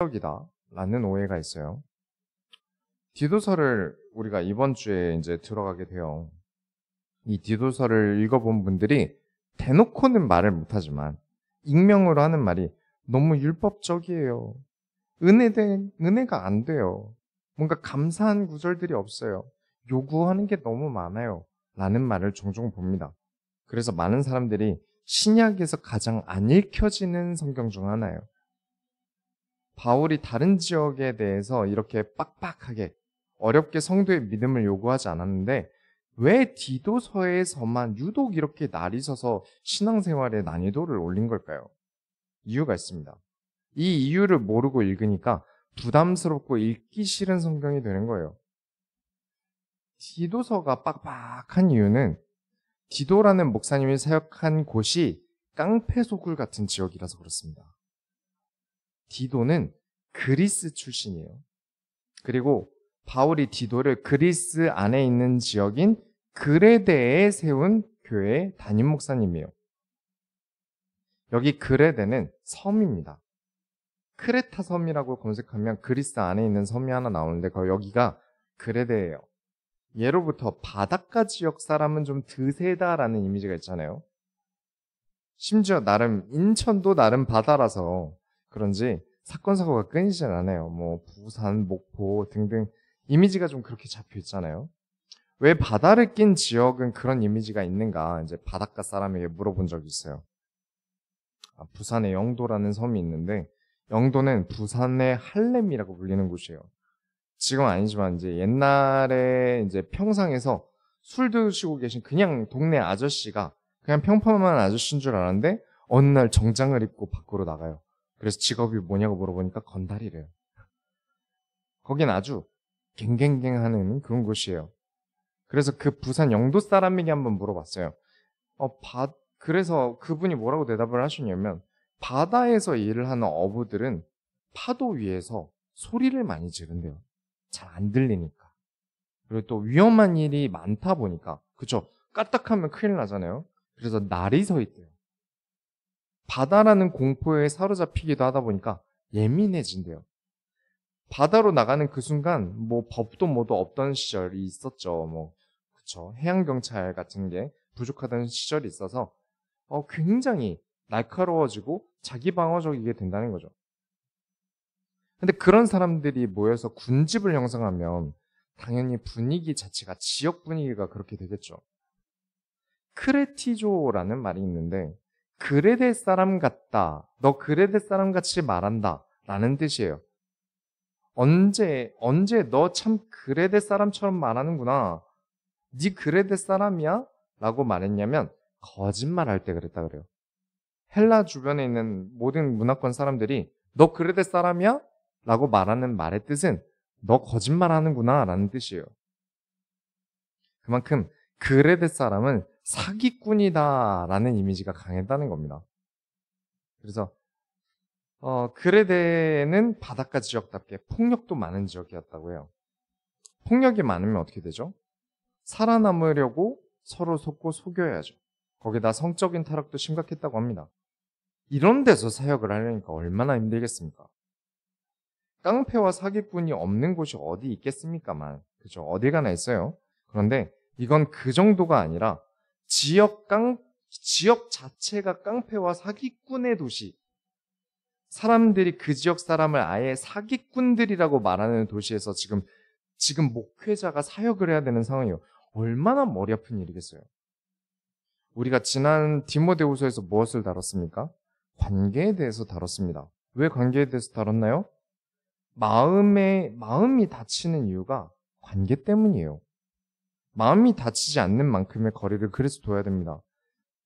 이다 라는 오해가 있어요. 디도서를 우리가 이번 주에 이제 들어가게 돼요. 이 디도서를 읽어본 분들이 대놓고는 말을 못하지만 익명으로 하는 말이 너무 율법적이에요. 은혜가 안 돼요. 뭔가 감사한 구절들이 없어요. 요구하는 게 너무 많아요. 라는 말을 종종 봅니다. 그래서 많은 사람들이 신약에서 가장 안 읽혀지는 성경 중 하나예요. 바울이 다른 지역에 대해서 이렇게 빡빡하게 어렵게 성도의 믿음을 요구하지 않았는데 왜 디도서에서만 유독 이렇게 날이 서서 신앙생활의 난이도를 올린 걸까요? 이유가 있습니다. 이 이유를 모르고 읽으니까 부담스럽고 읽기 싫은 성경이 되는 거예요. 디도서가 빡빡한 이유는 디도라는 목사님이 사역한 곳이 깡패소굴 같은 지역이라서 그렇습니다. 디도는 그리스 출신이에요. 그리고 바울이 디도를 그리스 안에 있는 지역인 그레데에 세운 교회의 담임 목사님이에요. 여기 그레데는 섬입니다. 크레타 섬이라고 검색하면 그리스 안에 있는 섬이 하나 나오는데 여기가 그레데예요. 예로부터 바닷가 지역 사람은 좀 드세다라는 이미지가 있잖아요. 심지어 인천도 나름 바다라서 그런지 사건 사고가 끊이질 않아요. 뭐 부산, 목포 등등 이미지가 좀 그렇게 잡혀 있잖아요. 왜 바다를 낀 지역은 그런 이미지가 있는가 이제 바닷가 사람에게 물어본 적이 있어요. 부산에 영도라는 섬이 있는데 영도는 부산의 할렘이라고 불리는 곳이에요. 지금 아니지만 이제 옛날에 이제 평상에서 술 드시고 계신 그냥 동네 아저씨가 그냥 평범한 아저씨인 줄 알았는데 어느 날 정장을 입고 밖으로 나가요. 그래서 직업이 뭐냐고 물어보니까 건달이래요. 거긴 아주 갱갱갱하는 그런 곳이에요. 그래서 그 부산 영도 사람에게 한번 물어봤어요. 그래서 그분이 뭐라고 대답을 하시냐면 바다에서 일을 하는 어부들은 파도 위에서 소리를 많이 지른대요. 잘 안 들리니까. 그리고 또 위험한 일이 많다 보니까 그쵸? 까딱하면 큰일 나잖아요. 그래서 날이 서 있대요. 바다라는 공포에 사로잡히기도 하다 보니까 예민해진대요. 바다로 나가는 그 순간 뭐 법도 뭐도 없던 시절이 있었죠. 그쵸? 해양경찰 같은 게 부족하던 시절이 있어서 굉장히 날카로워지고 자기 방어적이게 된다는 거죠. 근데 그런 사람들이 모여서 군집을 형성하면 당연히 분위기 자체가 지역 분위기가 그렇게 되겠죠. 크레티조라는 말이 있는데 그레데 사람 같다. 너 그레데 사람 같이 말한다. 라는 뜻이에요. 언제 너 참 그레데 사람처럼 말하는구나. 네 그레데 사람이야? 라고 말했냐면 거짓말할 때 그랬다 그래요. 헬라 주변에 있는 모든 문화권 사람들이 너 그레데 사람이야? 라고 말하는 말의 뜻은 너 거짓말하는구나 라는 뜻이에요. 그만큼 그레데 사람은 사기꾼이다 라는 이미지가 강했다는 겁니다. 그래서 그레데는 바닷가 지역답게 폭력도 많은 지역이었다고 해요. 폭력이 많으면 어떻게 되죠? 살아남으려고 서로 속고 속여야죠. 거기다 성적인 타락도 심각했다고 합니다. 이런 데서 사역을 하려니까 얼마나 힘들겠습니까? 깡패와 사기꾼이 없는 곳이 어디 있겠습니까만, 그죠? 어디 가나 있어요. 그런데 이건 그 정도가 아니라 지역 자체가 깡패와 사기꾼의 도시, 사람들이 그 지역 사람을 아예 사기꾼들이라고 말하는 도시에서 지금 목회자가 사역을 해야 되는 상황이에요. 얼마나 머리 아픈 일이겠어요. 우리가 지난 디모데후서에서 무엇을 다뤘습니까? 관계에 대해서 다뤘습니다. 왜 관계에 대해서 다뤘나요? 마음이 다치는 이유가 관계 때문이에요. 마음이 다치지 않는 만큼의 거리를 그래서 둬야 됩니다.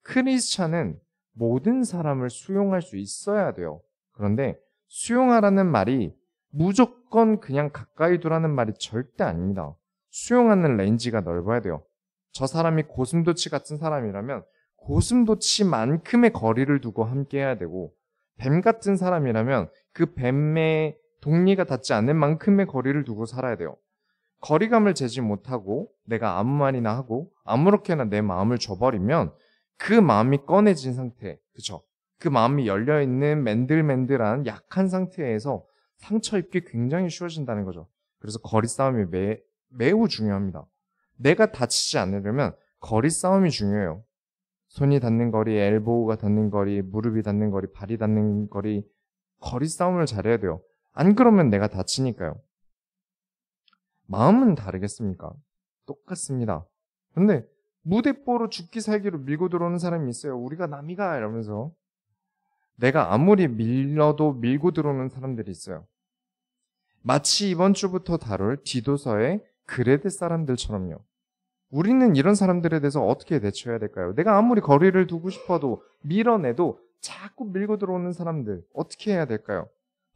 크리스찬은 모든 사람을 수용할 수 있어야 돼요. 그런데 수용하라는 말이 무조건 그냥 가까이 두라는 말이 절대 아닙니다. 수용하는 레인지가 넓어야 돼요. 저 사람이 고슴도치 같은 사람이라면 고슴도치만큼의 거리를 두고 함께 해야 되고, 뱀 같은 사람이라면 그 뱀의 독리가 닿지 않는 만큼의 거리를 두고 살아야 돼요. 거리감을 재지 못하고 내가 아무 말이나 하고 아무렇게나 내 마음을 줘버리면 그 마음이 꺼내진 상태, 그쵸? 그 마음이 열려있는 맨들맨들한 약한 상태에서 상처 입기 굉장히 쉬워진다는 거죠. 그래서 거리 싸움이 매우 중요합니다. 내가 다치지 않으려면 거리 싸움이 중요해요. 손이 닿는 거리, 엘보우가 닿는 거리, 무릎이 닿는 거리, 발이 닿는 거리, 거리 싸움을 잘해야 돼요. 안 그러면 내가 다치니까요. 마음은 다르겠습니까? 똑같습니다. 근데 무대뽀로 죽기 살기로 밀고 들어오는 사람이 있어요. 우리가 남이가 이러면서. 내가 아무리 밀려도 밀고 들어오는 사람들이 있어요. 마치 이번 주부터 다룰 디도서의 그레데 사람들처럼요. 우리는 이런 사람들에 대해서 어떻게 대처해야 될까요? 내가 아무리 거리를 두고 싶어도 밀어내도 자꾸 밀고 들어오는 사람들 어떻게 해야 될까요?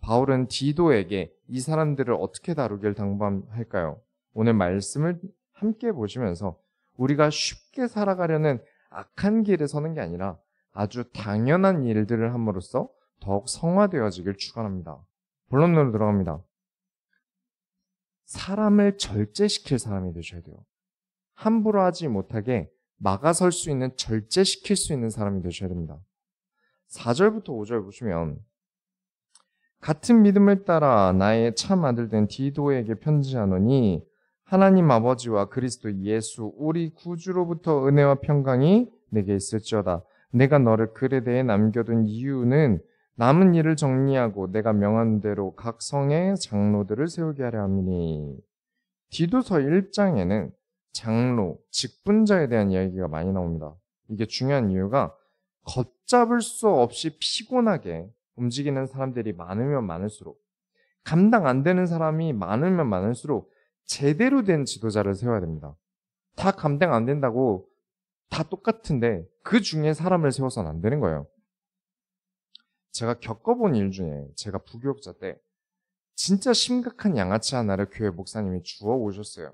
바울은 디도에게 이 사람들을 어떻게 다루길 당부할까요? 오늘 말씀을 함께 보시면서 우리가 쉽게 살아가려는 악한 길에 서는 게 아니라 아주 당연한 일들을 함으로써 더욱 성화되어지길 축원합니다. 본론으로 들어갑니다. 사람을 절제시킬 사람이 되셔야 돼요. 함부로 하지 못하게 막아설 수 있는, 절제시킬 수 있는 사람이 되셔야 됩니다. 4절부터 5절 보시면 같은 믿음을 따라 나의 참 아들 된 디도에게 편지하노니 하나님 아버지와 그리스도 예수 우리 구주로부터 은혜와 평강이 내게 있을지어다. 내가 너를 그레데에 남겨둔 이유는 남은 일을 정리하고 내가 명한 대로 각 성의 장로들을 세우게 하려 함이니. 디도서 1장에는 장로, 직분자에 대한 이야기가 많이 나옵니다. 이게 중요한 이유가 걷잡을 수 없이 피곤하게 움직이는 사람들이 많으면 많을수록, 감당 안 되는 사람이 많으면 많을수록 제대로 된 지도자를 세워야 됩니다. 다 감당 안 된다고 다 똑같은데 그 중에 사람을 세워서는 안 되는 거예요. 제가 겪어본 일 중에 제가 부교육자 때 진짜 심각한 양아치 하나를 교회 목사님이 주워 오셨어요.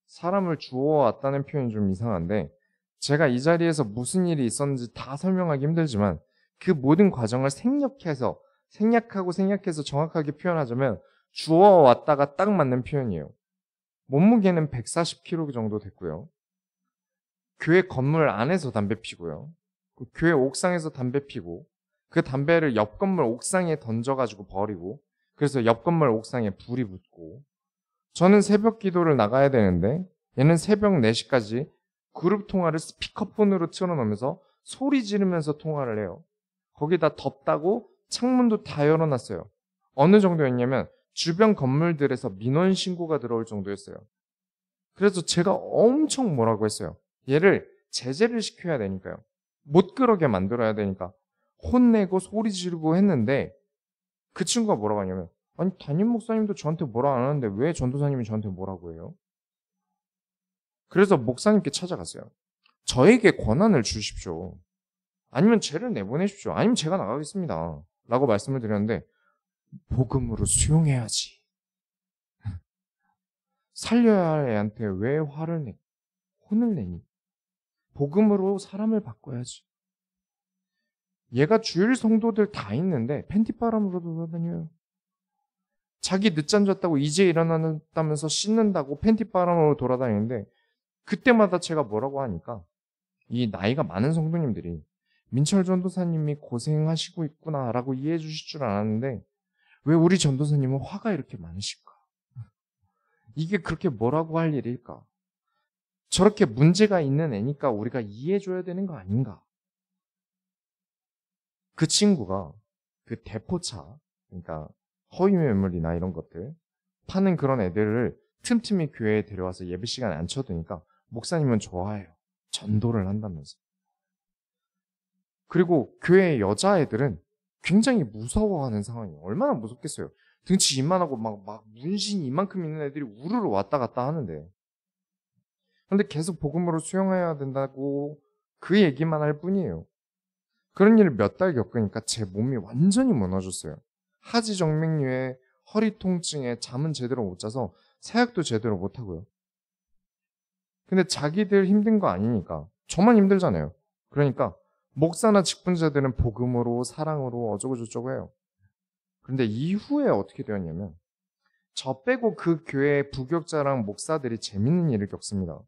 사람을 주워 왔다는 표현이 좀 이상한데 제가 이 자리에서 무슨 일이 있었는지 다 설명하기 힘들지만 그 모든 과정을 생략해서 정확하게 표현하자면 주워 왔다가 딱 맞는 표현이에요. 몸무게는 140kg 정도 됐고요. 교회 건물 안에서 담배 피고요. 교회 옥상에서 담배 피고 그 담배를 옆 건물 옥상에 던져가지고 버리고 그래서 옆 건물 옥상에 불이 붙고 저는 새벽 기도를 나가야 되는데 얘는 새벽 4시까지 그룹 통화를 스피커폰으로 틀어놓으면서 소리 지르면서 통화를 해요. 거기다 덥다고 창문도 다 열어놨어요. 어느 정도였냐면 주변 건물들에서 민원 신고가 들어올 정도였어요. 그래서 제가 엄청 뭐라고 했어요. 얘를 제재를 시켜야 되니까요. 못 그러게 만들어야 되니까 혼내고 소리 지르고 했는데 그 친구가 뭐라고 하냐면 아니 담임 목사님도 저한테 뭐라 안 하는데 왜 전도사님이 저한테 뭐라고 해요? 그래서 목사님께 찾아갔어요. 저에게 권한을 주십시오. 아니면 쟤를 내보내십시오. 아니면 제가 나가겠습니다. 라고 말씀을 드렸는데 복음으로 수용해야지. 살려야 할 애한테 왜 화를 내? 혼을 내니? 복음으로 사람을 바꿔야지. 얘가 주일 성도들 다 있는데 팬티바람으로 돌아다녀요. 자기 늦잠 잤다고 이제 일어났다면서 씻는다고 팬티바람으로 돌아다니는데 그때마다 제가 뭐라고 하니까 이 나이가 많은 성도님들이 민철 전도사님이 고생하시고 있구나라고 이해해 주실 줄 알았는데 왜 우리 전도사님은 화가 이렇게 많으실까? 이게 그렇게 뭐라고 할 일일까? 저렇게 문제가 있는 애니까 우리가 이해해 줘야 되는 거 아닌가? 그 친구가 그 대포차, 그러니까 허위 매물이나 이런 것들 파는 그런 애들을 틈틈이 교회에 데려와서 예배 시간에 앉혀두니까 목사님은 좋아해요. 전도를 한다면서. 그리고 교회 여자애들은 굉장히 무서워하는 상황이에요. 얼마나 무섭겠어요. 등치 이만하고 막 문신이 이만큼 있는 애들이 우르르 왔다 갔다 하는데. 그런데 계속 복음으로 수용해야 된다고 그 얘기만 할 뿐이에요. 그런 일을 몇 달 겪으니까 제 몸이 완전히 무너졌어요. 하지정맥류에 허리 통증에 잠은 제대로 못 자서 사역도 제대로 못 하고요. 근데 자기들 힘든 거 아니니까 저만 힘들잖아요. 그러니까 목사나 직분자들은 복음으로 사랑으로 어쩌고 저쩌고 해요. 그런데 이후에 어떻게 되었냐면 저 빼고 그 교회 부교육자랑 목사들이 재밌는 일을 겪습니다.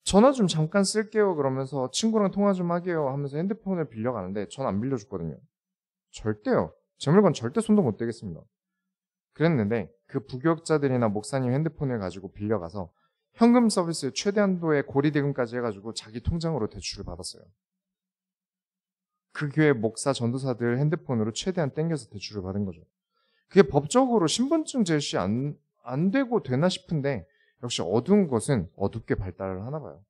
전화 좀 잠깐 쓸게요 그러면서 친구랑 통화 좀 하게요 하면서 핸드폰을 빌려가는데 전 안 빌려줬거든요. 절대요. 제 물건 절대 손도 못 대겠습니다. 그랬는데 그 부교역자들이나 목사님 핸드폰을 가지고 빌려가서 현금 서비스 최대한도의 고리대금까지 해가지고 자기 통장으로 대출을 받았어요. 그 교회 목사 전도사들 핸드폰으로 최대한 땡겨서 대출을 받은 거죠. 그게 법적으로 신분증 제시 안 되고 되나 싶은데 역시 어두운 것은 어둡게 발달을 하나 봐요.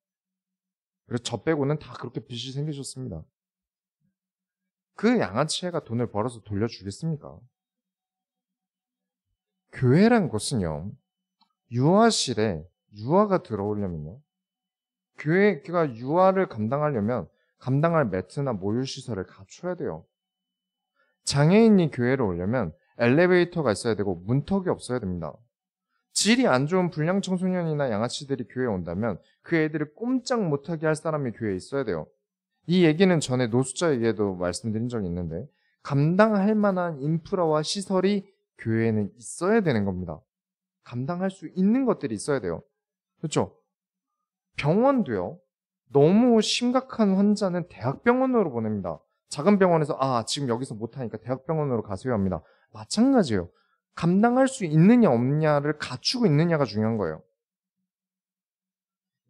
그래서 저 빼고는 다 그렇게 빚이 생기셨습니다. 그 양아치 애가 돈을 벌어서 돌려주겠습니까? 교회란 것은요, 유아실에 유아가 들어오려면요, 교회가 유아를 감당하려면 감당할 매트나 모유시설을 갖춰야 돼요. 장애인이 교회로 오려면 엘리베이터가 있어야 되고 문턱이 없어야 됩니다. 질이 안 좋은 불량 청소년이나 양아치들이 교회에 온다면 그 애들을 꼼짝 못하게 할 사람이 교회에 있어야 돼요. 이 얘기는 전에 노숙자에게도 말씀드린 적이 있는데 감당할 만한 인프라와 시설이 교회에는 있어야 되는 겁니다. 감당할 수 있는 것들이 있어야 돼요. 그렇죠? 병원도요. 너무 심각한 환자는 대학병원으로 보냅니다. 작은 병원에서 지금 여기서 못하니까 대학병원으로 가세요 합니다. 마찬가지예요. 감당할 수 있느냐 없느냐를 갖추고 있느냐가 중요한 거예요.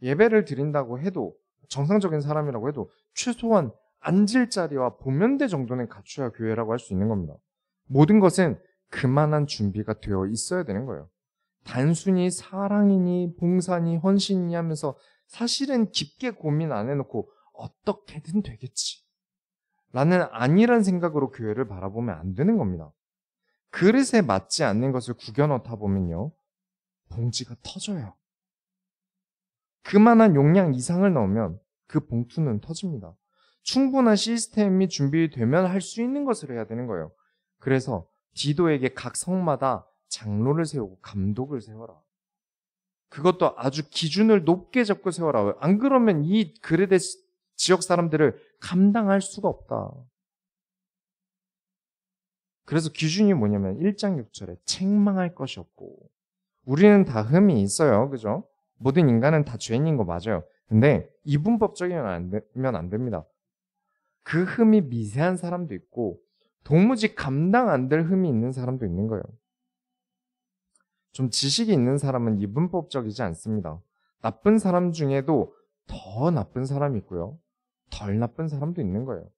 예배를 드린다고 해도 정상적인 사람이라고 해도 최소한 앉을 자리와 보면대 정도는 갖춰야 교회라고 할 수 있는 겁니다. 모든 것은 그만한 준비가 되어 있어야 되는 거예요. 단순히 사랑이니 봉사니 헌신이니 하면서 사실은 깊게 고민 안 해놓고 어떻게든 되겠지 라는 아니란 생각으로 교회를 바라보면 안 되는 겁니다. 그릇에 맞지 않는 것을 구겨 넣다 보면요, 봉지가 터져요. 그만한 용량 이상을 넣으면 그 봉투는 터집니다. 충분한 시스템이 준비되면 할 수 있는 것을 해야 되는 거예요. 그래서 디도에게 각 성마다 장로를 세우고 감독을 세워라. 그것도 아주 기준을 높게 잡고 세워라. 안 그러면 이 그레데 지역 사람들을 감당할 수가 없다. 그래서 기준이 뭐냐면 1장 6절에 책망할 것이 없고, 우리는 다 흠이 있어요. 그죠? 모든 인간은 다 죄인인 거 맞아요. 근데 이분법적이면 안 됩니다. 그 흠이 미세한 사람도 있고 도무지 감당 안 될 흠이 있는 사람도 있는 거예요. 좀 지식이 있는 사람은 이분법적이지 않습니다. 나쁜 사람 중에도 더 나쁜 사람이 있고요. 덜 나쁜 사람도 있는 거예요.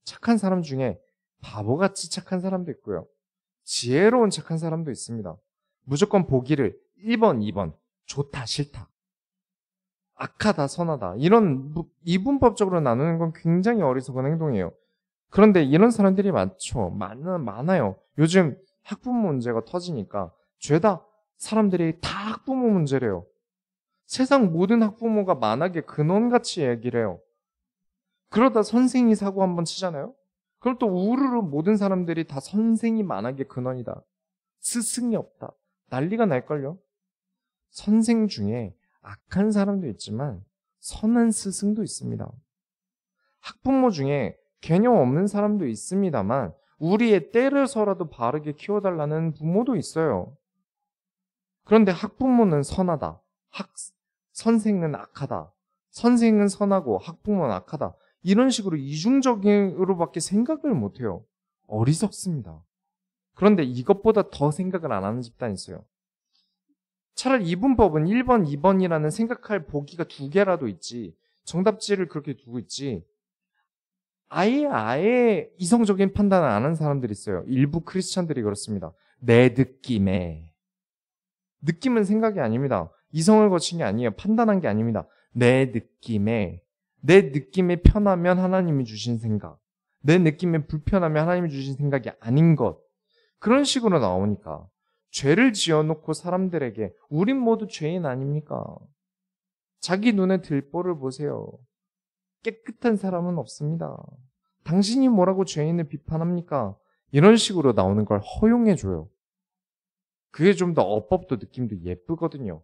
착한 사람 중에 바보같이 착한 사람도 있고요. 지혜로운 착한 사람도 있습니다. 무조건 보기를 1번, 2번, 좋다, 싫다, 악하다, 선하다, 이런 이분법적으로 나누는 건 굉장히 어리석은 행동이에요. 그런데 이런 사람들이 많아요. 요즘 학부모 문제가 터지니까 죄다 사람들이 다 학부모 문제래요. 세상 모든 학부모가 만악의 근원같이 얘기를 해요. 그러다 선생이 사고 한번 치잖아요. 그럼 또 우르르 모든 사람들이 다 선생이 만악의 근원이다, 스승이 없다, 난리가 날걸요. 선생 중에 악한 사람도 있지만 선한 스승도 있습니다. 학부모 중에 개념 없는 사람도 있습니다만 우리의 때려서라도 바르게 키워달라는 부모도 있어요. 그런데 학부모는 선하다, 선생은 악하다, 선생은 선하고 학부모는 악하다, 이런 식으로 이중적으로밖에 생각을 못해요. 어리석습니다. 그런데 이것보다 더 생각을 안 하는 집단이 있어요. 차라리 이분법은 1번, 2번이라는 생각할 보기가 2개라도 있지, 정답지를 그렇게 두고 있지, 아예 이성적인 판단을 안 하는 사람들이 있어요. 일부 크리스찬들이 그렇습니다. 내 느낌에. 느낌은 생각이 아닙니다. 이성을 거친 게 아니에요. 판단한 게 아닙니다. 내 느낌에 편하면 하나님이 주신 생각, 내 느낌에 불편하면 하나님이 주신 생각이 아닌 것, 그런 식으로 나오니까 죄를 지어놓고 사람들에게 우린 모두 죄인 아닙니까? 자기 눈에 들보를 보세요. 깨끗한 사람은 없습니다. 당신이 뭐라고 죄인을 비판합니까? 이런 식으로 나오는 걸 허용해줘요. 그게 좀 더 어법도 느낌도 예쁘거든요.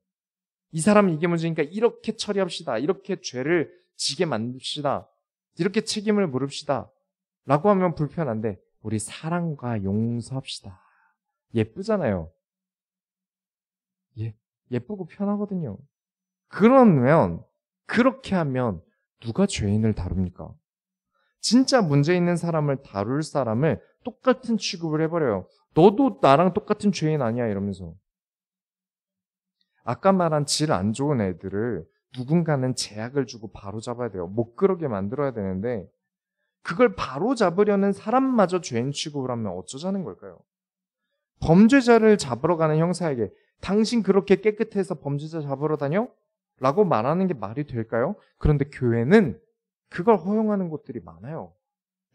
이 사람은 이게 문제니까 이렇게 처리합시다, 이렇게 죄를 지게 만듭시다, 이렇게 책임을 물읍시다 라고 하면 불편한데 우리 사랑과 용서합시다, 예쁘잖아요. 예쁘고 편하거든요. 그러면 그렇게 하면 누가 죄인을 다룹니까? 진짜 문제 있는 사람을 다룰 사람을 똑같은 취급을 해버려요. 너도 나랑 똑같은 죄인 아니야 이러면서. 아까 말한 질 안 좋은 애들을 누군가는 제약을 주고 바로잡아야 돼요. 못 그러게 만들어야 되는데 그걸 바로잡으려는 사람마저 죄인 취급을 하면 어쩌자는 걸까요? 범죄자를 잡으러 가는 형사에게 당신 그렇게 깨끗해서 범죄자 잡으러 다녀? 라고 말하는 게 말이 될까요? 그런데 교회는 그걸 허용하는 곳들이 많아요.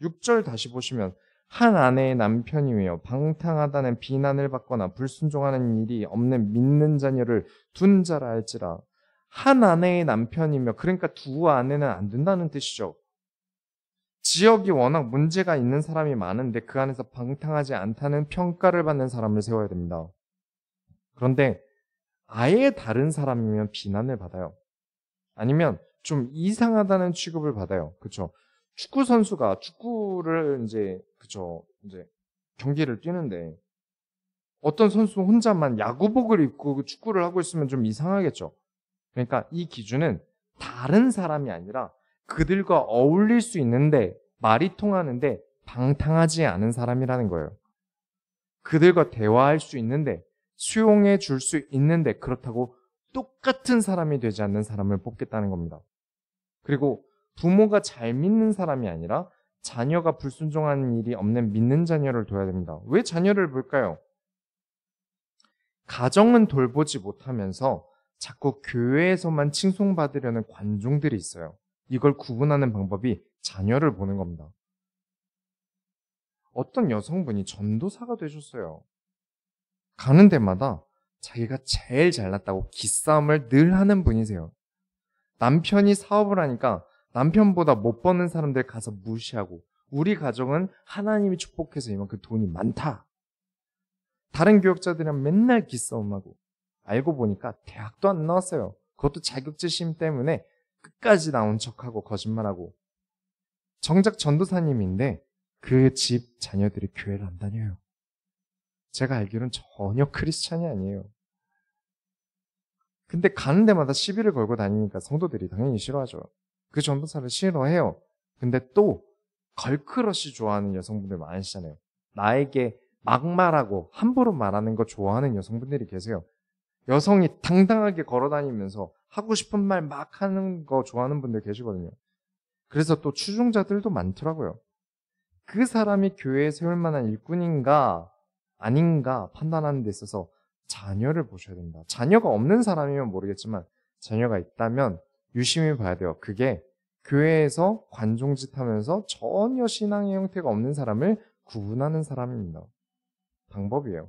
6절 다시 보시면 한 아내의 남편이며 방탕하다는 비난을 받거나 불순종하는 일이 없는 믿는 자녀를 둔 자라 할지라. 한 아내의 남편이며 그러니까 두 아내는 안 된다는 뜻이죠. 지역이 워낙 문제가 있는 사람이 많은데 그 안에서 방탕하지 않다는 평가를 받는 사람을 세워야 됩니다. 그런데 아예 다른 사람이면 비난을 받아요. 아니면 좀 이상하다는 취급을 받아요. 그렇죠? 축구 선수가 축구를 이제 경기를 뛰는데 어떤 선수 혼자만 야구복을 입고 축구를 하고 있으면 좀 이상하겠죠. 그러니까 이 기준은 다른 사람이 아니라 그들과 어울릴 수 있는데 말이 통하는데 방탕하지 않은 사람이라는 거예요. 그들과 대화할 수 있는데 수용해 줄 수 있는데 그렇다고 똑같은 사람이 되지 않는 사람을 뽑겠다는 겁니다. 그리고 부모가 잘 믿는 사람이 아니라 자녀가 불순종하는 일이 없는 믿는 자녀를 둬야 됩니다. 왜 자녀를 볼까요? 가정은 돌보지 못하면서 자꾸 교회에서만 칭송받으려는 관종들이 있어요. 이걸 구분하는 방법이 자녀를 보는 겁니다. 어떤 여성분이 전도사가 되셨어요. 가는 데마다 자기가 제일 잘났다고 기싸움을 늘 하는 분이세요. 남편이 사업을 하니까 남편보다 못 버는 사람들 가서 무시하고 우리 가정은 하나님이 축복해서 이만큼 돈이 많다. 다른 교역자들이랑 맨날 기싸움하고 알고 보니까 대학도 안 나왔어요. 그것도 자격지심 때문에 끝까지 나온 척하고 거짓말하고 정작 전도사님인데 그 집 자녀들이 교회를 안 다녀요. 제가 알기로는 전혀 크리스찬이 아니에요. 근데 가는 데마다 시비를 걸고 다니니까 성도들이 당연히 싫어하죠. 그 전도사를 싫어해요. 근데 또 걸크러쉬 좋아하는 여성분들 많으시잖아요. 나에게 막말하고 함부로 말하는 거 좋아하는 여성분들이 계세요. 여성이 당당하게 걸어다니면서 하고 싶은 말 막 하는 거 좋아하는 분들 계시거든요. 그래서 또 추종자들도 많더라고요. 그 사람이 교회에 세울 만한 일꾼인가 아닌가 판단하는 데 있어서 자녀를 보셔야 됩니다. 자녀가 없는 사람이면 모르겠지만 자녀가 있다면 유심히 봐야 돼요. 그게 교회에서 관종짓 하면서 전혀 신앙의 형태가 없는 사람을 구분하는 사람입니다. 방법이에요.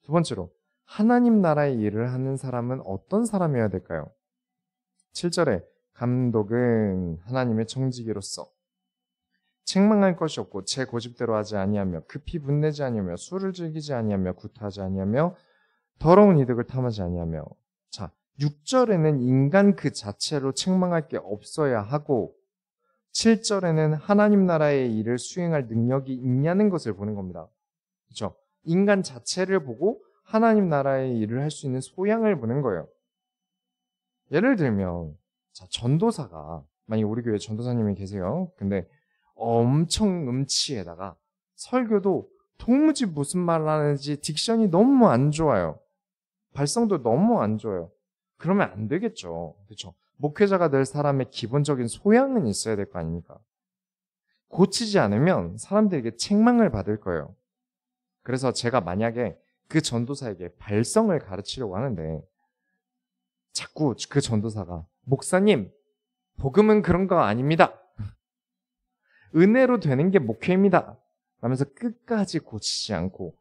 두 번째로 하나님 나라의 일을 하는 사람은 어떤 사람이어야 될까요? 7절에 감독은 하나님의 청지기로서 책망할 것이 없고 제 고집대로 하지 아니하며 급히 분내지 아니하며 술을 즐기지 아니하며 구타하지 아니하며 더러운 이득을 탐하지 아니하며. 자, 6절에는 인간 그 자체로 책망할 게 없어야 하고 7절에는 하나님 나라의 일을 수행할 능력이 있냐는 것을 보는 겁니다. 그렇죠? 인간 자체를 보고 하나님 나라의 일을 할 수 있는 소양을 보는 거예요. 예를 들면 자, 전도사가 만약에 우리 교회에 전도사님이 계세요. 근데 엄청 음치에다가 설교도 도무지 무슨 말을 하는지 딕션이 너무 안 좋아요. 발성도 너무 안 좋아요. 그러면 안 되겠죠. 그렇죠? 목회자가 될 사람의 기본적인 소양은 있어야 될 거 아닙니까? 고치지 않으면 사람들에게 책망을 받을 거예요. 그래서 제가 만약에 그 전도사에게 발성을 가르치려고 하는데 자꾸 그 전도사가 목사님, 복음은 그런 거 아닙니다. 은혜로 되는 게 목회입니다. 하면서 끝까지 고치지 않고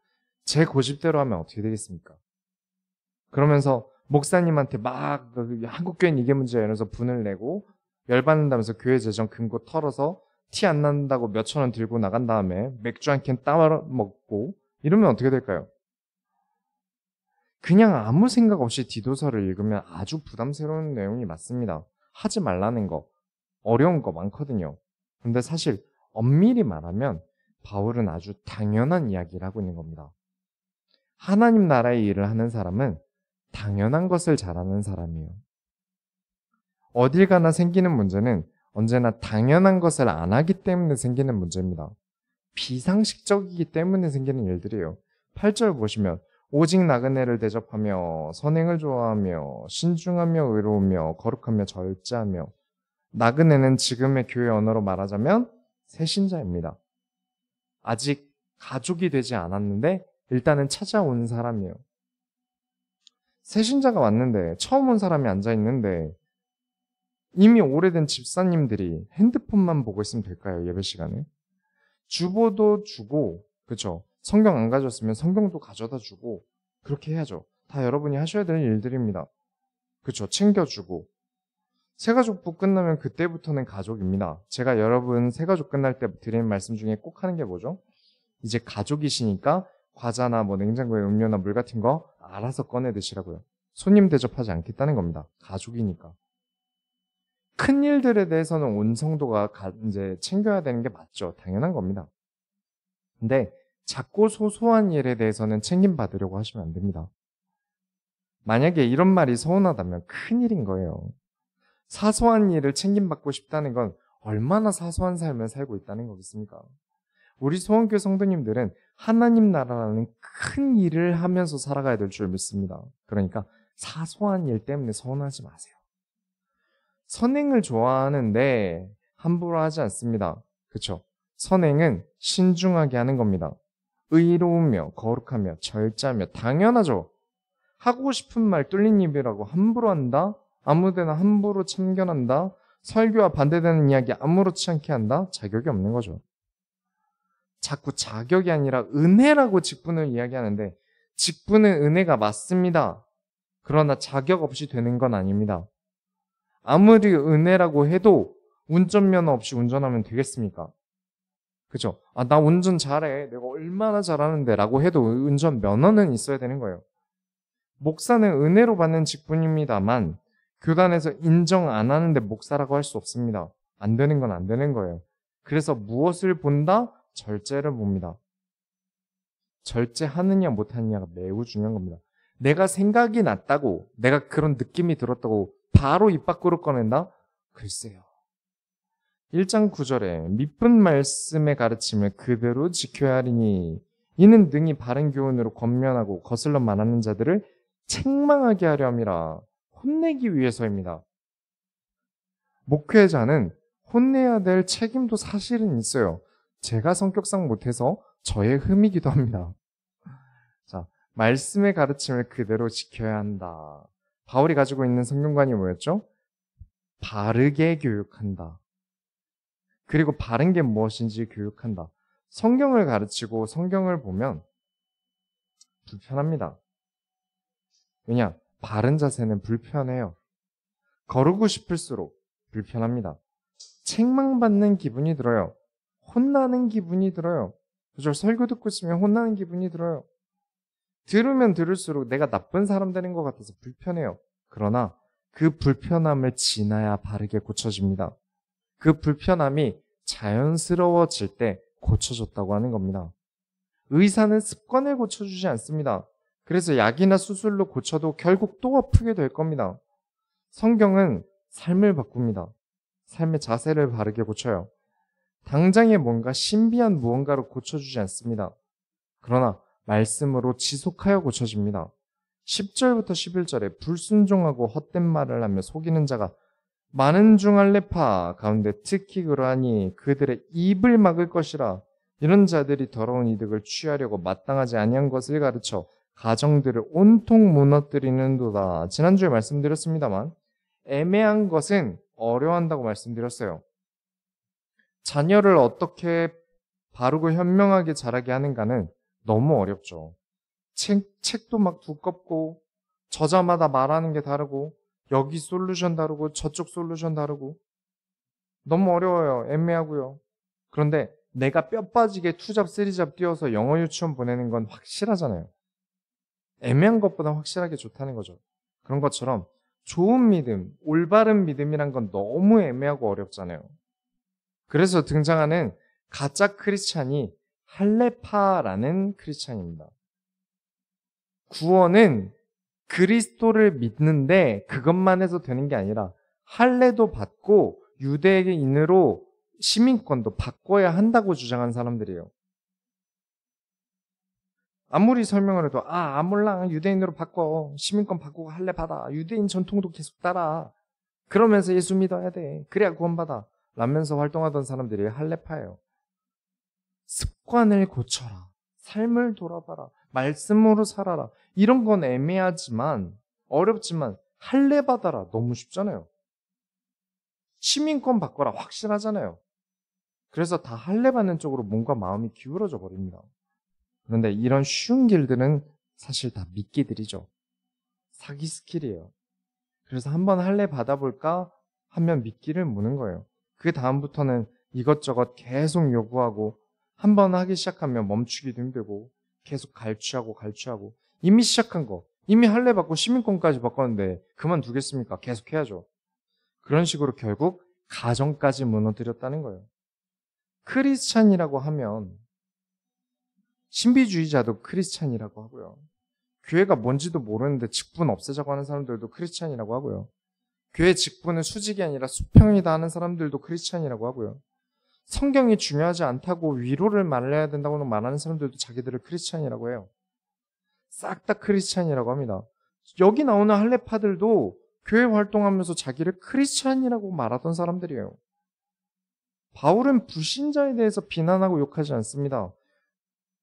제 고집대로 하면 어떻게 되겠습니까? 그러면서 목사님한테 막 한국교회는 이게 문제야 이러면서 분을 내고 열받는다면서 교회 재정 금고 털어서 티 안 난다고 몇천 원 들고 나간 다음에 맥주 한 캔 따로 먹고 이러면 어떻게 될까요? 그냥 아무 생각 없이 디도서를 읽으면 아주 부담스러운 내용이 맞습니다. 하지 말라는 거, 어려운 거 많거든요. 근데 사실 엄밀히 말하면 바울은 아주 당연한 이야기를 하고 있는 겁니다. 하나님 나라의 일을 하는 사람은 당연한 것을 잘하는 사람이에요. 어딜 가나 생기는 문제는 언제나 당연한 것을 안 하기 때문에 생기는 문제입니다. 비상식적이기 때문에 생기는 일들이에요. 8절 보시면 오직 나그네를 대접하며 선행을 좋아하며 신중하며 의로우며 거룩하며 절제하며. 나그네는 지금의 교회 언어로 말하자면 새신자입니다. 아직 가족이 되지 않았는데 일단은 찾아온 사람이에요. 새신자가 왔는데 처음 온 사람이 앉아있는데 이미 오래된 집사님들이 핸드폰만 보고 있으면 될까요? 예배 시간에? 주보도 주고, 그쵸? 성경 안 가져왔으면 성경도 가져다 주고, 그렇게 해야죠. 다 여러분이 하셔야 될 일들입니다. 그쵸? 챙겨주고. 새가족부 끝나면 그때부터는 가족입니다. 제가 여러분 새가족 끝날 때 드리는 말씀 중에 꼭 하는 게 뭐죠? 이제 가족이시니까 과자나 뭐 냉장고에 음료나 물 같은 거 알아서 꺼내 드시라고요. 손님 대접하지 않겠다는 겁니다. 가족이니까. 큰 일들에 대해서는 온 성도가 이제 챙겨야 되는 게 맞죠. 당연한 겁니다. 근데 작고 소소한 일에 대해서는 책임받으려고 하시면 안 됩니다. 만약에 이런 말이 서운하다면 큰일인 거예요. 사소한 일을 책임받고 싶다는 건 얼마나 사소한 삶을 살고 있다는 거겠습니까? 우리 소원교회 성도님들은 하나님 나라라는 큰 일을 하면서 살아가야 될 줄 믿습니다. 그러니까 사소한 일 때문에 서운하지 마세요. 선행을 좋아하는데 함부로 하지 않습니다. 그렇죠? 선행은 신중하게 하는 겁니다. 의로우며 거룩하며 절제하며. 당연하죠. 하고 싶은 말 뚫린 입이라고 함부로 한다? 아무데나 함부로 참견한다? 설교와 반대되는 이야기 아무렇지 않게 한다? 자격이 없는 거죠. 자꾸 자격이 아니라 은혜라고 직분을 이야기하는데 직분은 은혜가 맞습니다. 그러나 자격 없이 되는 건 아닙니다. 아무리 은혜라고 해도 운전면허 없이 운전하면 되겠습니까? 그죠? 나 운전 잘해. 내가 얼마나 잘하는데 라고 해도 운전면허는 있어야 되는 거예요. 목사는 은혜로 받는 직분입니다만 교단에서 인정 안 하는데 목사라고 할 수 없습니다. 안 되는 건 안 되는 거예요. 그래서 무엇을 본다? 절제를 봅니다. 절제하느냐 못하느냐가 매우 중요한 겁니다. 내가 생각이 났다고, 내가 그런 느낌이 들었다고 바로 입 밖으로 꺼낸다? 글쎄요. 1장 9절에 미쁜 말씀의 가르침을 그대로 지켜야 하리니 이는 능히 바른 교훈으로 권면하고 거슬러 말하는 자들을 책망하게 하려 함이라. 혼내기 위해서입니다. 목회자는 혼내야 될 책임도 사실은 있어요. 제가 성격상 못해서 저의 흠이기도 합니다. 자, 말씀의 가르침을 그대로 지켜야 한다. 바울이 가지고 있는 성경관이 뭐였죠? 바르게 교육한다. 그리고 바른 게 무엇인지 교육한다. 성경을 가르치고 성경을 보면 불편합니다. 왜냐? 바른 자세는 불편해요. 거르고 싶을수록 불편합니다. 책망받는 기분이 들어요. 혼나는 기분이 들어요. 그죠? 설교 듣고 있으면 혼나는 기분이 들어요. 들으면 들을수록 내가 나쁜 사람 되는 것 같아서 불편해요. 그러나 그 불편함을 지나야 바르게 고쳐집니다. 그 불편함이 자연스러워질 때 고쳐졌다고 하는 겁니다. 의사는 습관을 고쳐주지 않습니다. 그래서 약이나 수술로 고쳐도 결국 또 아프게 될 겁니다. 성경은 삶을 바꿉니다. 삶의 자세를 바르게 고쳐요. 당장에 뭔가 신비한 무언가로 고쳐주지 않습니다. 그러나 말씀으로 지속하여 고쳐집니다. 10절부터 11절에 불순종하고 헛된 말을 하며 속이는 자가 많은 중 할례파 가운데 특히 그러하니 그들의 입을 막을 것이라. 이런 자들이 더러운 이득을 취하려고 마땅하지 아니한 것을 가르쳐 가정들을 온통 무너뜨리는도다. 지난주에 말씀드렸습니다만 애매한 것은 어려워한다고 말씀드렸어요. 자녀를 어떻게 바르고 현명하게 자라게 하는가는 너무 어렵죠. 책도 막 두껍고 저자마다 말하는 게 다르고 여기 솔루션 다르고 저쪽 솔루션 다르고 너무 어려워요. 애매하고요. 그런데 내가 뼈 빠지게 투잡, 쓰리잡 뛰어서 영어 유치원 보내는 건 확실하잖아요. 애매한 것보다 확실하게 좋다는 거죠. 그런 것처럼 좋은 믿음, 올바른 믿음이란 건 너무 애매하고 어렵잖아요. 그래서 등장하는 가짜 크리스찬이 할례파라는 크리스찬입니다. 구원은 그리스도를 믿는데 그것만 해서 되는 게 아니라 할례도 받고 유대인으로 시민권도 바꿔야 한다고 주장한 사람들이에요. 아무리 설명을 해도 몰라. 유대인으로 바꿔. 시민권 바꾸고 할례 받아. 유대인 전통도 계속 따라. 그러면서 예수 믿어야 돼. 그래야 구원받아. 라면서 활동하던 사람들이 할례파예요. 습관을 고쳐라. 삶을 돌아봐라. 말씀으로 살아라. 이런 건 애매하지만 어렵지만 할례 받아라. 너무 쉽잖아요. 시민권 바꿔라. 확실하잖아요. 그래서 다 할례 받는 쪽으로 몸과 마음이 기울어져 버립니다. 그런데 이런 쉬운 길들은 사실 다 미끼들이죠. 사기 스킬이에요. 그래서 한번 할례 받아볼까 하면 미끼를 무는 거예요. 그 다음부터는 이것저것 계속 요구하고 한번 하기 시작하면 멈추기도 힘들고 계속 갈취하고 이미 시작한 거 이미 할례 받고 시민권까지 바꿨는데 그만두겠습니까? 계속 해야죠. 그런 식으로 결국 가정까지 무너뜨렸다는 거예요. 크리스찬이라고 하면 신비주의자도 크리스찬이라고 하고요. 교회가 뭔지도 모르는데 직분 없애자고 하는 사람들도 크리스찬이라고 하고요. 교회 직분은 수직이 아니라 수평이다 하는 사람들도 크리스찬이라고 하고요. 성경이 중요하지 않다고 위로를 말해야 된다고 말하는 사람들도 자기들을 크리스찬이라고 해요. 싹 다 크리스찬이라고 합니다. 여기 나오는 할례파들도 교회 활동하면서 자기를 크리스찬이라고 말하던 사람들이에요. 바울은 불신자에 대해서 비난하고 욕하지 않습니다.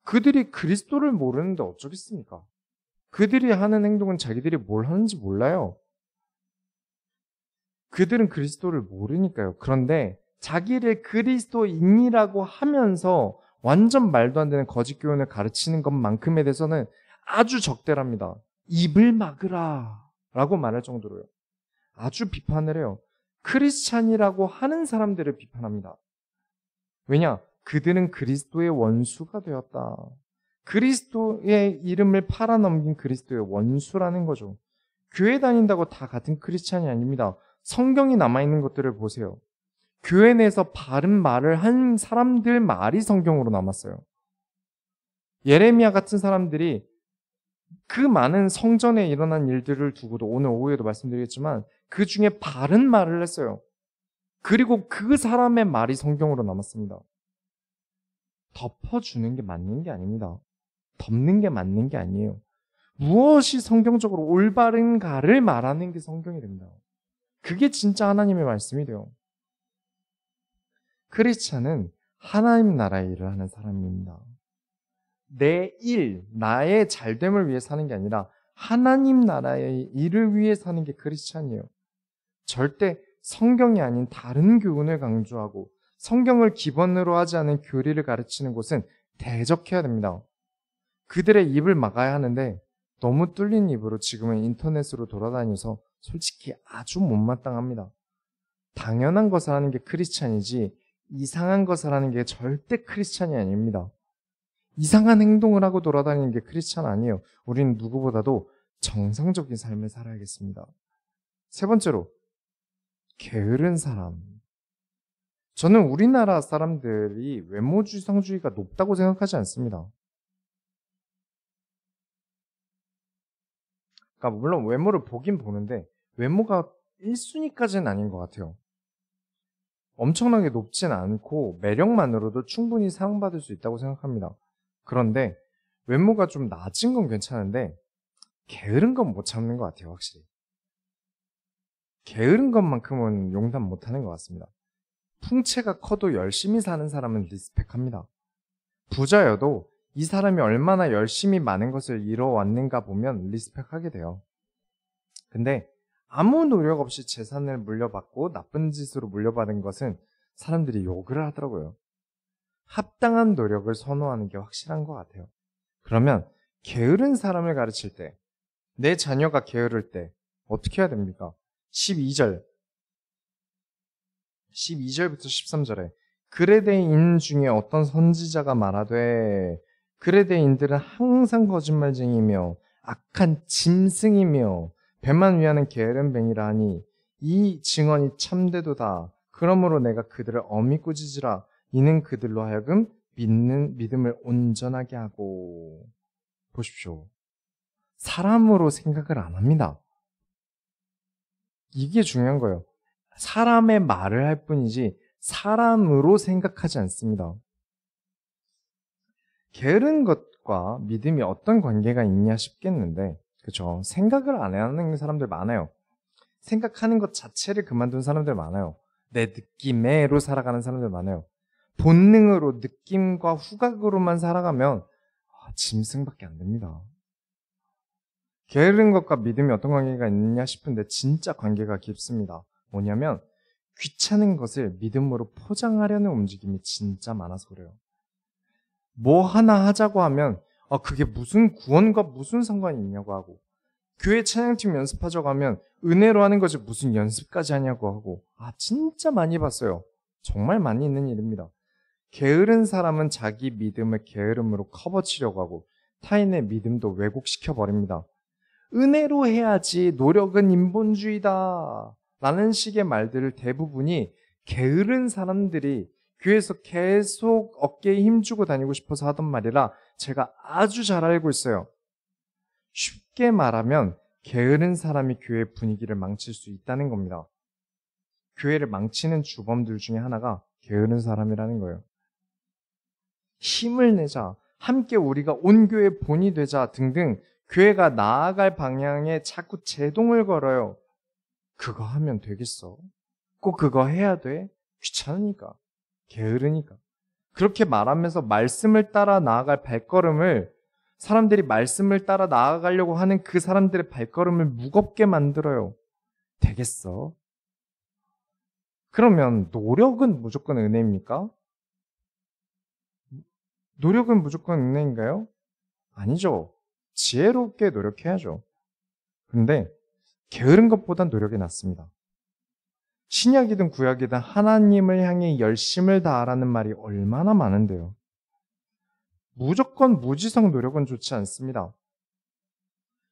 그들이 그리스도를 모르는데 어쩌겠습니까? 그들이 하는 행동은 자기들이 뭘 하는지 몰라요. 그들은 그리스도를 모르니까요. 그런데 자기를 그리스도인이라고 하면서 완전 말도 안 되는 거짓 교훈을 가르치는 것만큼에 대해서는 아주 적대랍니다. 입을 막으라 라고 말할 정도로요. 아주 비판을 해요. 크리스찬이라고 하는 사람들을 비판합니다. 왜냐? 그들은 그리스도의 원수가 되었다. 그리스도의 이름을 팔아넘긴 그리스도의 원수라는 거죠. 교회 다닌다고 다 같은 크리스찬이 아닙니다. 성경이 남아있는 것들을 보세요. 교회 내에서 바른 말을 한 사람들 말이 성경으로 남았어요. 예레미야 같은 사람들이 그 많은 성전에 일어난 일들을 두고도 오늘 오후에도 말씀드리겠지만 그 중에 바른 말을 했어요. 그리고 그 사람의 말이 성경으로 남았습니다. 덮어주는 게 맞는 게 아닙니다. 덮는 게 맞는 게 아니에요. 무엇이 성경적으로 올바른가를 말하는 게 성경이 됩니다. 그게 진짜 하나님의 말씀이 돼요. 크리스찬은 하나님 나라의 일을 하는 사람입니다. 내 일, 나의 잘됨을 위해 사는 게 아니라 하나님 나라의 일을 위해 사는 게 크리스찬이에요. 절대 성경이 아닌 다른 교훈을 강조하고 성경을 기본으로 하지 않은 교리를 가르치는 곳은 대적해야 됩니다. 그들의 입을 막아야 하는데 너무 뚫린 입으로 지금은 인터넷으로 돌아다녀서 솔직히 아주 못마땅합니다. 당연한 것을 하는 게 크리스찬이지 이상한 것을 하는 게 절대 크리스찬이 아닙니다. 이상한 행동을 하고 돌아다니는 게 크리스찬 아니에요. 우리는 누구보다도 정상적인 삶을 살아야겠습니다. 세 번째로, 게으른 사람. 저는 우리나라 사람들이 외모지상주의가 높다고 생각하지 않습니다. 그러니까 물론 외모를 보긴 보는데 외모가 1순위까지는 아닌 것 같아요. 엄청나게 높진 않고 매력만으로도 충분히 사랑받을 수 있다고 생각합니다. 그런데 외모가 좀 낮은 건 괜찮은데 게으른 건 못 참는 것 같아요. 확실히. 게으른 것만큼은 용납 못하는 것 같습니다. 풍채가 커도 열심히 사는 사람은 리스펙합니다. 부자여도 이 사람이 얼마나 열심히 많은 것을 이뤄왔는가 보면 리스펙하게 돼요. 근데 아무 노력 없이 재산을 물려받고 나쁜 짓으로 물려받은 것은 사람들이 욕을 하더라고요. 합당한 노력을 선호하는 게 확실한 것 같아요. 그러면 게으른 사람을 가르칠 때, 내 자녀가 게으를 때 어떻게 해야 됩니까? 12절부터 13절에 그레데인 중에 어떤 선지자가 말하되 그레데인들은 항상 거짓말쟁이며 악한 짐승이며 배만 위하는 게으른 뱅이라 하니 이 증언이 참되도다. 그러므로 내가 그들을 엄히 꾸짖으라. 이는 그들로 하여금 믿음을 온전하게 하고. 보십시오. 사람으로 생각을 안 합니다. 이게 중요한 거예요. 사람의 말을 할 뿐이지 사람으로 생각하지 않습니다. 게으른 것과 것과 믿음이 어떤 관계가 있냐 싶겠는데, 그죠? 생각을 안 하는 사람들 많아요. 생각하는 것 자체를 그만둔 사람들 많아요. 내 느낌에로 살아가는 사람들 많아요. 본능으로 느낌과 후각으로만 살아가면 짐승밖에 안 됩니다. 게으른 것과 믿음이 어떤 관계가 있느냐 싶은데 진짜 관계가 깊습니다. 뭐냐면 귀찮은 것을 믿음으로 포장하려는 움직임이 진짜 많아서 그래요. 뭐 하나 하자고 하면 그게 무슨 구원과 무슨 상관이 있냐고 하고, 교회 찬양팀 연습하자고 하면 은혜로 하는 거지 무슨 연습까지 하냐고 하고, 진짜 많이 봤어요. 정말 많이 있는 일입니다. 게으른 사람은 자기 믿음을 게으름으로 커버치려고 하고 타인의 믿음도 왜곡시켜 버립니다. 은혜로 해야지, 노력은 인본주의다 라는 식의 말들을 대부분이 게으른 사람들이 교회에서 계속 어깨에 힘주고 다니고 싶어서 하던 말이라 제가 아주 잘 알고 있어요. 쉽게 말하면 게으른 사람이 교회 분위기를 망칠 수 있다는 겁니다. 교회를 망치는 주범들 중에 하나가 게으른 사람이라는 거예요. 힘을 내자, 함께 우리가 온 교회의 본이 되자 등등 교회가 나아갈 방향에 자꾸 제동을 걸어요. 그거 하면 되겠어? 꼭 그거 해야 돼? 귀찮으니까, 게으르니까. 그렇게 말하면서 말씀을 따라 나아갈 발걸음을, 사람들이 말씀을 따라 나아가려고 하는 그 사람들의 발걸음을 무겁게 만들어요. 되겠어? 그러면 노력은 무조건 은혜입니까? 노력은 무조건 은혜인가요? 아니죠. 지혜롭게 노력해야죠. 그런데 게으른 것보단 노력이 낫습니다. 신약이든 구약이든 하나님을 향해 열심을 다하라는 말이 얼마나 많은데요. 무조건 무지성 노력은 좋지 않습니다.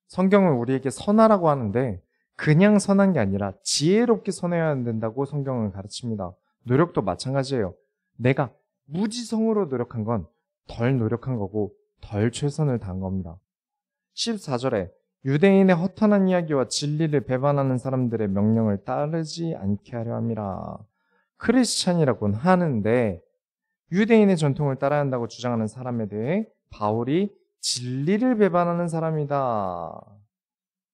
성경은 우리에게 선하라고 하는데 그냥 선한 게 아니라 지혜롭게 선해야 된다고 성경은 가르칩니다. 노력도 마찬가지예요. 내가 무지성으로 노력한 건 덜 노력한 거고 덜 최선을 다한 겁니다. 14절에 유대인의 허탄한 이야기와 진리를 배반하는 사람들의 명령을 따르지 않게 하려 함이라. 크리스찬이라고는 하는데 유대인의 전통을 따라야 한다고 주장하는 사람에 대해 바울이 진리를 배반하는 사람이다.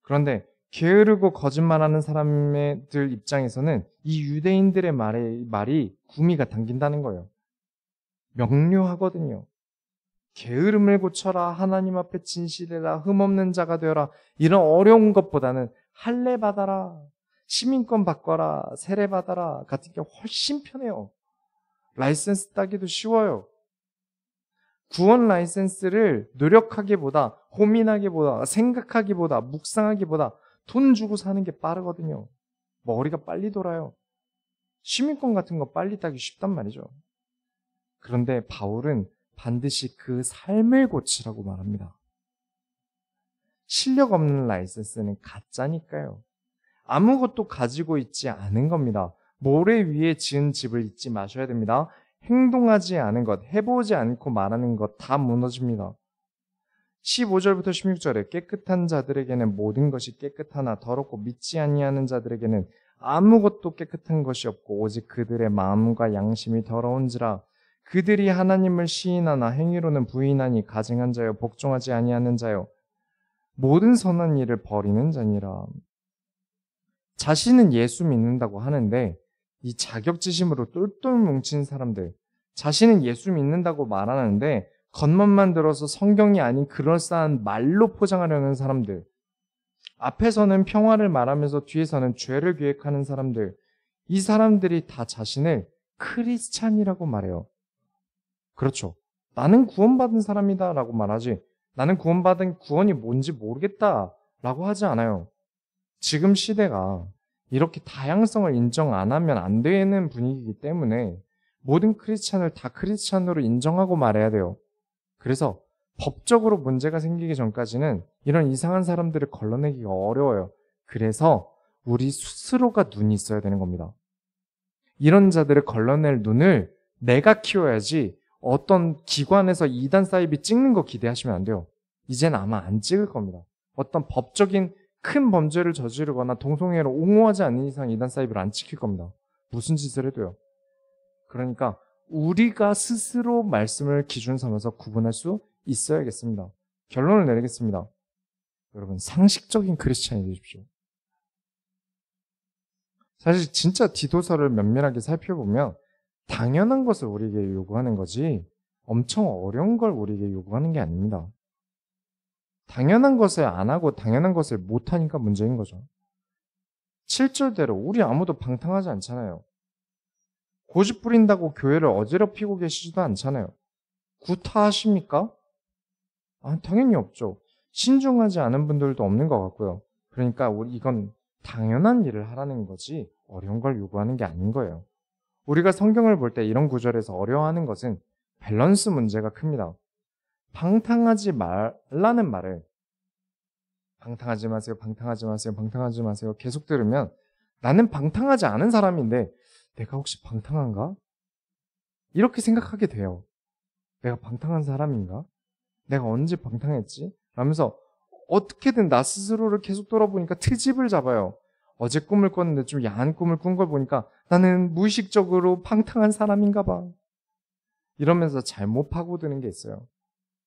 그런데 게으르고 거짓말하는 사람들 입장에서는 이 유대인들의 말이 구미가 당긴다는 거예요. 명료하거든요. 게으름을 고쳐라, 하나님 앞에 진실해라, 흠없는 자가 되어라, 이런 어려운 것보다는 할례 받아라, 시민권 바꿔라, 세례 받아라 같은 게 훨씬 편해요. 라이센스 따기도 쉬워요. 구원 라이센스를 노력하기보다, 고민하기보다, 생각하기보다, 묵상하기보다 돈 주고 사는 게 빠르거든요. 머리가 빨리 돌아요. 시민권 같은 거 빨리 따기 쉽단 말이죠. 그런데 바울은 반드시 그 삶을 고치라고 말합니다. 실력 없는 라이센스는 가짜니까요. 아무것도 가지고 있지 않은 겁니다. 모래 위에 지은 집을 잊지 마셔야 됩니다. 행동하지 않은 것, 해보지 않고 말하는 것 다 무너집니다. 15절부터 16절에 깨끗한 자들에게는 모든 것이 깨끗하나 더럽고 믿지 아니하는 자들에게는 아무것도 깨끗한 것이 없고 오직 그들의 마음과 양심이 더러운지라. 그들이 하나님을 시인하나 행위로는 부인하니 가증한 자요 복종하지 아니하는 자요 모든 선한 일을 버리는 자니라. 자신은 예수 믿는다고 하는데 이 자격지심으로 똘똘 뭉친 사람들, 자신은 예수 믿는다고 말하는데 겉멋만 들어서 성경이 아닌 그럴싸한 말로 포장하려는 사람들, 앞에서는 평화를 말하면서 뒤에서는 죄를 계획하는 사람들, 이 사람들이 다 자신을 크리스찬이라고 말해요. 그렇죠. 나는 구원받은 사람이다 라고 말하지, 나는 구원받은 구원이 뭔지 모르겠다 라고 하지 않아요. 지금 시대가 이렇게 다양성을 인정 안 하면 안 되는 분위기이기 때문에 모든 크리스찬을 다 크리스찬으로 인정하고 말해야 돼요. 그래서 법적으로 문제가 생기기 전까지는 이런 이상한 사람들을 걸러내기가 어려워요. 그래서 우리 스스로가 눈이 있어야 되는 겁니다. 이런 자들을 걸러낼 눈을 내가 키워야지 어떤 기관에서 이단 사이비 찍는 거 기대하시면 안 돼요. 이젠 아마 안 찍을 겁니다. 어떤 법적인 큰 범죄를 저지르거나 동성애를 옹호하지 않는 이상 이단 사이비를 안 찍힐 겁니다. 무슨 짓을 해도요. 그러니까 우리가 스스로 말씀을 기준 삼아서 구분할 수 있어야겠습니다. 결론을 내리겠습니다. 여러분, 상식적인 크리스찬이 되십시오. 사실 진짜 디도서를 면밀하게 살펴보면 당연한 것을 우리에게 요구하는 거지 엄청 어려운 걸 우리에게 요구하는 게 아닙니다. 당연한 것을 안 하고 당연한 것을 못 하니까 문제인 거죠. 7절대로 우리 아무도 방탕하지 않잖아요. 고집 부린다고 교회를 어지럽히고 계시지도 않잖아요. 구타하십니까? 당연히 없죠. 신중하지 않은 분들도 없는 것 같고요. 그러니까 이건 당연한 일을 하라는 거지 어려운 걸 요구하는 게 아닌 거예요. 우리가 성경을 볼 때 이런 구절에서 어려워하는 것은 밸런스 문제가 큽니다. 방탕하지 말라는 말을 방탕하지 마세요, 방탕하지 마세요, 방탕하지 마세요 계속 들으면 나는 방탕하지 않은 사람인데 내가 혹시 방탕한가? 이렇게 생각하게 돼요. 내가 방탕한 사람인가? 내가 언제 방탕했지? 라면서 어떻게든 나 스스로를 계속 돌아보니까 트집을 잡아요. 어제 꿈을 꿨는데 좀 야한 꿈을 꾼 걸 보니까 나는 무의식적으로 방탕한 사람인가 봐. 이러면서 잘못 파고드는 게 있어요.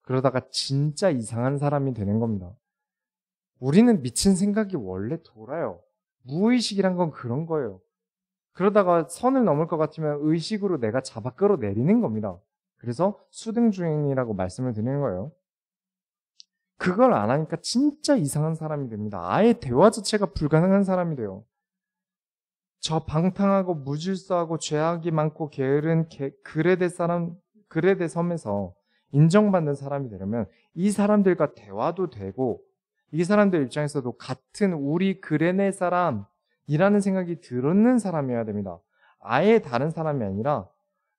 그러다가 진짜 이상한 사람이 되는 겁니다. 우리는 미친 생각이 원래 돌아요. 무의식이란 건 그런 거예요. 그러다가 선을 넘을 것 같으면 의식으로 내가 잡아 끌어내리는 겁니다. 그래서 수등주행이라고 말씀을 드리는 거예요. 그걸 안 하니까 진짜 이상한 사람이 됩니다. 아예 대화 자체가 불가능한 사람이 돼요. 저 방탕하고 무질서하고 죄악이 많고 게으른 그레데 섬에서 인정받는 사람이 되려면 이 사람들과 대화도 되고 이 사람들 입장에서도 같은 우리 그레네 사람이라는 생각이 들었는 사람이어야 됩니다. 아예 다른 사람이 아니라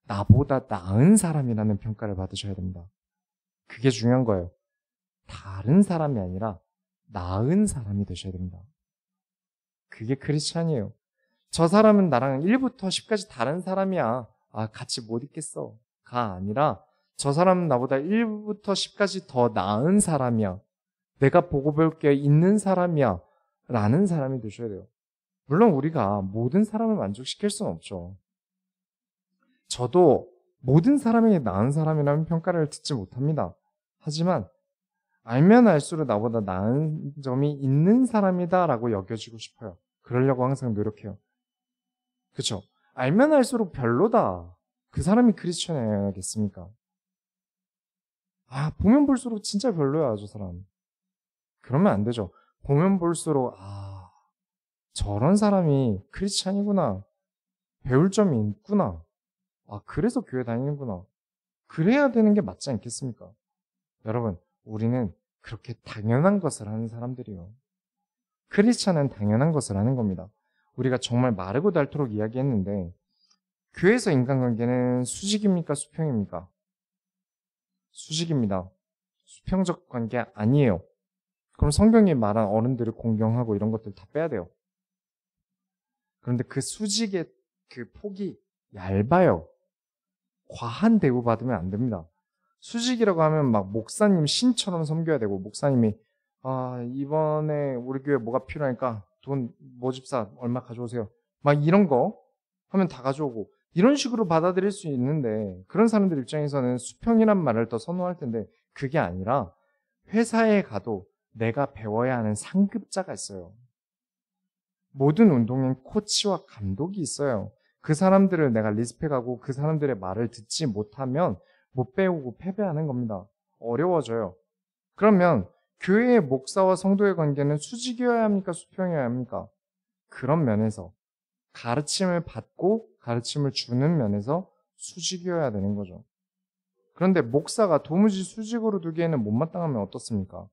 나보다 나은 사람이라는 평가를 받으셔야 됩니다. 그게 중요한 거예요. 다른 사람이 아니라 나은 사람이 되셔야 됩니다. 그게 크리스찬이에요. 저 사람은 나랑 1부터 10까지 다른 사람이야. 같이 못 있겠어. 가 아니라 저 사람은 나보다 1부터 10까지 더 나은 사람이야. 내가 보고 배울 게 있는 사람이야. 라는 사람이 되셔야 돼요. 물론 우리가 모든 사람을 만족시킬 수는 없죠. 저도 모든 사람에게 나은 사람이라는 평가를 듣지 못합니다. 하지만 알면 알수록 나보다 나은 점이 있는 사람이다 라고 여겨지고 싶어요. 그러려고 항상 노력해요. 그렇죠? 알면 알수록 별로다. 그 사람이 크리스천이어야겠습니까? 보면 볼수록 진짜 별로야, 저 사람. 그러면 안 되죠. 보면 볼수록 저런 사람이 크리스찬이구나. 배울 점이 있구나. 그래서 교회 다니는구나. 그래야 되는 게 맞지 않겠습니까? 여러분, 우리는 그렇게 당연한 것을 하는 사람들이요. 크리스찬은 당연한 것을 하는 겁니다. 우리가 정말 마르고 닳도록 이야기했는데 교회에서 인간관계는 수직입니까? 수평입니까? 수직입니다. 수평적 관계 아니에요. 그럼 성경이 말한 어른들을 공경하고 이런 것들 다 빼야 돼요. 그런데 그 수직의 그 폭이 얇아요. 과한 대우 받으면 안 됩니다. 수직이라고 하면 막 목사님 신처럼 섬겨야 되고 목사님이 이번에 우리 교회 뭐가 필요하니까 돈 모집사 얼마 가져오세요. 막 이런 거 하면 다 가져오고 이런 식으로 받아들일 수 있는데 그런 사람들 입장에서는 수평이란 말을 더 선호할 텐데 그게 아니라 회사에 가도 내가 배워야 하는 상급자가 있어요. 모든 운동엔 코치와 감독이 있어요. 그 사람들을 내가 리스펙하고 그 사람들의 말을 듣지 못하면 못 배우고 패배하는 겁니다. 어려워져요. 그러면 교회의 목사와 성도의 관계는 수직이어야 합니까? 수평이어야 합니까? 그런 면에서 가르침을 받고 가르침을 주는 면에서 수직이어야 되는 거죠. 그런데 목사가 도무지 수직으로 두기에는 못마땅하면 어떻습니까?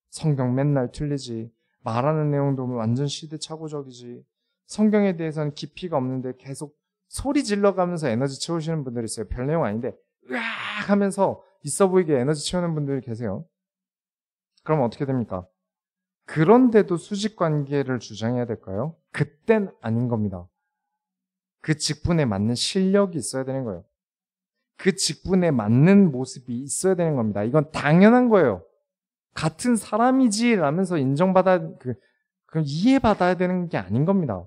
성경 맨날 틀리지, 말하는 내용도 완전 시대착오적이지, 성경에 대해서는 깊이가 없는데 계속 소리 질러가면서 에너지 채우시는 분들이 있어요. 별 내용 아닌데 으악 하면서 있어 보이게 에너지 채우는 분들이 계세요. 그럼 어떻게 됩니까? 그런데도 수직 관계를 주장해야 될까요? 그땐 아닌 겁니다. 그 직분에 맞는 실력이 있어야 되는 거예요. 그 직분에 맞는 모습이 있어야 되는 겁니다. 이건 당연한 거예요. 같은 사람이지 라면서 그럼 이해받아야 되는 게 아닌 겁니다.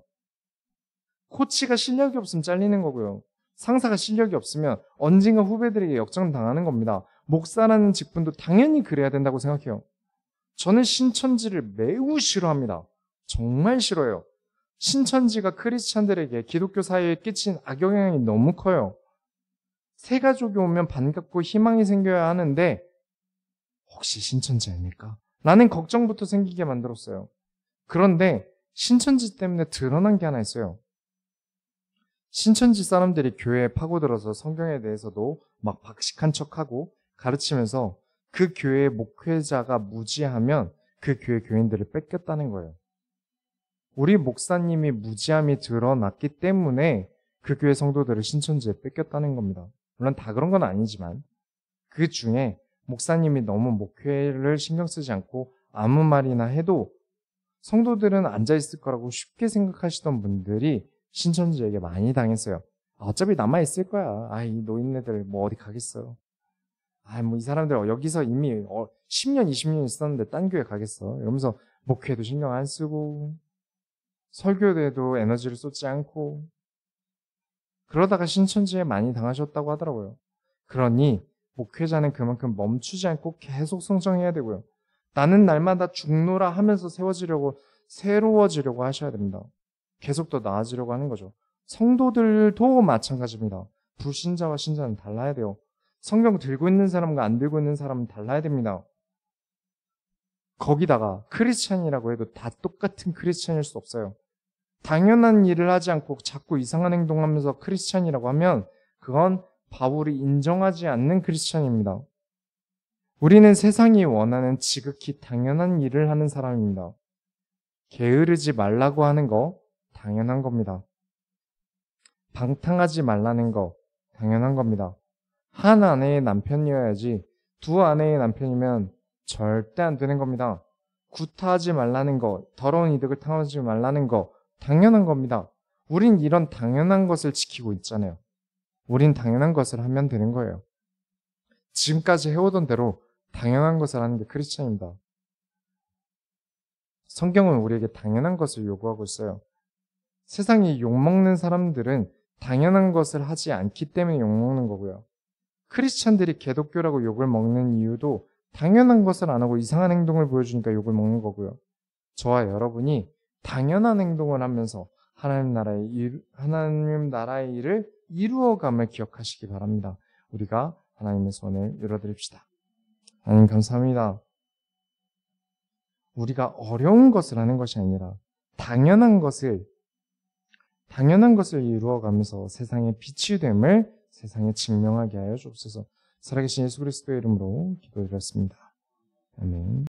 코치가 실력이 없으면 잘리는 거고요. 상사가 실력이 없으면 언젠가 후배들에게 역전당하는 겁니다. 목사라는 직분도 당연히 그래야 된다고 생각해요. 저는 신천지를 매우 싫어합니다. 정말 싫어요. 신천지가 크리스찬들에게 기독교 사회에 끼친 악영향이 너무 커요. 새 가족이 오면 반갑고 희망이 생겨야 하는데 혹시 신천지 아닐까? 라는 걱정부터 생기게 만들었어요. 그런데 신천지 때문에 드러난 게 하나 있어요. 신천지 사람들이 교회에 파고들어서 성경에 대해서도 막 박식한 척하고 가르치면서 그 교회의 목회자가 무지하면 그 교회 교인들을 뺏겼다는 거예요. 우리 목사님이 무지함이 드러났기 때문에 그 교회 성도들을 신천지에 뺏겼다는 겁니다. 물론 다 그런 건 아니지만 그 중에 목사님이 너무 목회를 신경 쓰지 않고 아무 말이나 해도 성도들은 앉아있을 거라고 쉽게 생각하시던 분들이 신천지에게 많이 당했어요. 어차피 남아있을 거야. 이 노인네들 뭐 어디 가겠어. 뭐 이 사람들 여기서 이미 10년, 20년 있었는데 딴 교회 가겠어. 이러면서 목회도 신경 안 쓰고 설교에도 에너지를 쏟지 않고 그러다가 신천지에 많이 당하셨다고 하더라고요. 그러니 목회자는 그만큼 멈추지 않고 계속 성장해야 되고요. 나는 날마다 죽노라 하면서 새로워지려고 하셔야 됩니다. 계속 더 나아지려고 하는 거죠. 성도들도 마찬가지입니다. 불신자와 신자는 달라야 돼요. 성경 들고 있는 사람과 안 들고 있는 사람은 달라야 됩니다. 거기다가 크리스찬이라고 해도 다 똑같은 크리스찬일 수 없어요. 당연한 일을 하지 않고 자꾸 이상한 행동하면서 크리스찬이라고 하면 그건 바울이 인정하지 않는 크리스찬입니다. 우리는 세상이 원하는 지극히 당연한 일을 하는 사람입니다. 게으르지 말라고 하는 거 당연한 겁니다. 방탕하지 말라는 거 당연한 겁니다. 한 아내의 남편이어야지 두 아내의 남편이면 절대 안 되는 겁니다. 구타하지 말라는 거, 더러운 이득을 탐하지 말라는 거 당연한 겁니다. 우린 이런 당연한 것을 지키고 있잖아요. 우린 당연한 것을 하면 되는 거예요. 지금까지 해오던 대로 당연한 것을 하는 게 크리스찬입니다. 성경은 우리에게 당연한 것을 요구하고 있어요. 세상이 욕먹는 사람들은 당연한 것을 하지 않기 때문에 욕먹는 거고요. 크리스찬들이 개독교라고 욕을 먹는 이유도 당연한 것을 안 하고 이상한 행동을 보여주니까 욕을 먹는 거고요. 저와 여러분이 당연한 행동을 하면서 하나님 나라의 일을 이루어감을 기억하시기 바랍니다. 우리가 하나님의 손을 열어드립시다. 하나님 감사합니다. 우리가 어려운 것을 하는 것이 아니라 당연한 것을 이루어가면서 세상의 빛이 됨을 세상에 증명하게 하여 주옵소서. 살아계신 예수 그리스도의 이름으로 기도드렸습니다. 아멘.